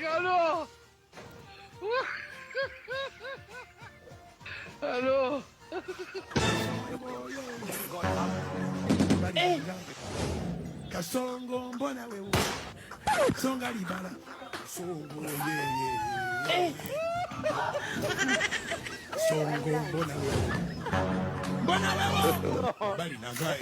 ka ano? Ano? Kasongo mbona wewe songa libala songo songo mbona wewe bali nagai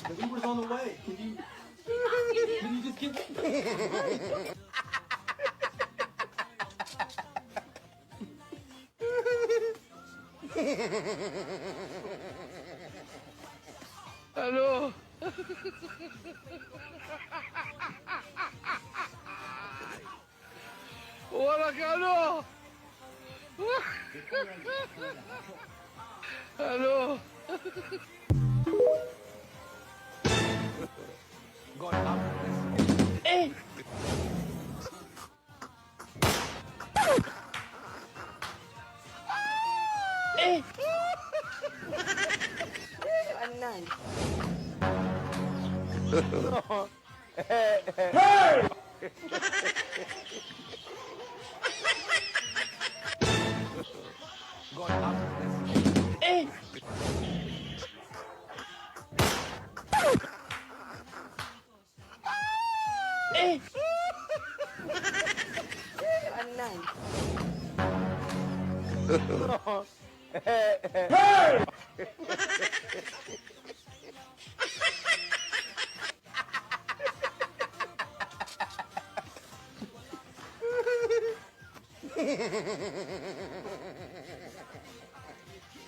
The Uber's on the way. Can you just get... Ano? Wala ka ano? Ano? Anan. Anan.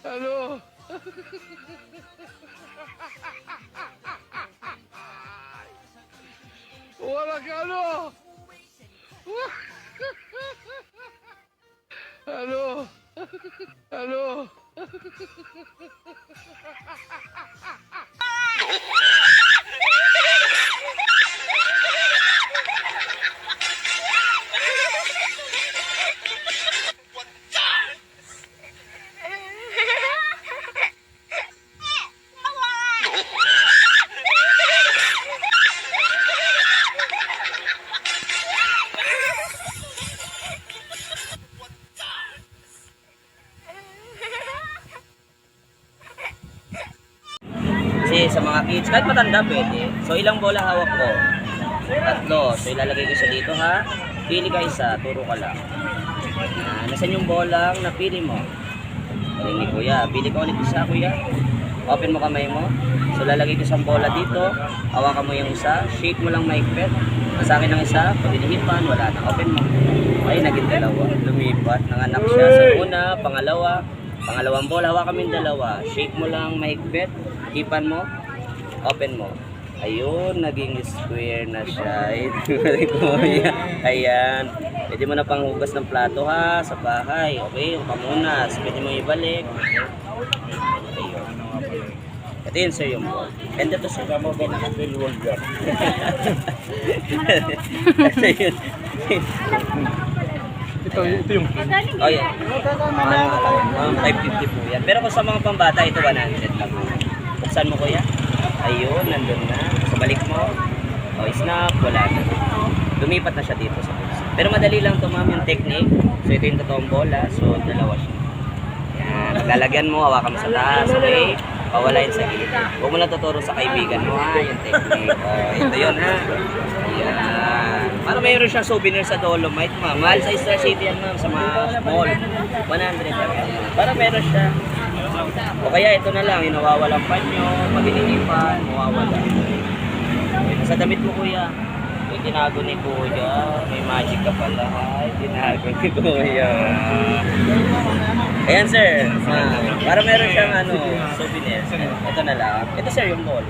Ano? Wala ka ano? Ano? Ano? Kasi sa mga kids, kahit matanda pwede. So ilang bola hawak ko? 3. So ilalagay ko siya dito ha. Pili ka isa, turo ka lang. Nasaan yung bolang napili mo? Pili kuya. Pili ka ulit isa kuya. Open mo kamay mo. So lalagay ko isang bola dito. Hawakan mo yung isa. Shake mo lang maikpet. Sa akin ang isa. Pag inihipan, wala na. Open mo. Ay, naging 2. Lumipat. Nanganak siya. So una, pangalawang bola. Hawakan mo yung 2. Shake mo lang maikpet. Hipan mo, open mo. Ayun, naging square na siya. Ayan. Pwede mo na panghugas ng plato ha, sa bahay. Okay, pamunas. Pwede mo ibalik. Ayun. Ito yun sir yung ball. Ganda to sir. Ito yun. Ito yung... Oh yeah. 550 po yan. Pero kung sa mga pambata, ito 100 lang. Buksan mo kuya. Ayun, nandun na. So balik mo. O snap, wala na. Lumipat na siya dito sa bulsa. Pero madali lang ito ma'am yung technique. So ito yung totoong bola. So dalawa siya. Yan. Maglalagyan mo, hawakan mo sa taas. Okay? Pawalain sa gilid. Huwag mo lang tuturo sa kaibigan mo ha. Yung technique. Ito yun ha. Ayan. Para mayroon siyang souvenir sa Dolomite ma'am. Mahal sa Star City yan ma'am. Sa mga mall. 100 lang. Para meron siya. O kaya ito na lang, yung nawawalang panyo, pag ininipan, mawawala. Sa damit mo kuya. tinago ni Kuya. May magic ka pala. Ay, tinago ni Kuya. Ayan sir, para meron siyang souvenir. Ito na lang. Ito sir yung ball.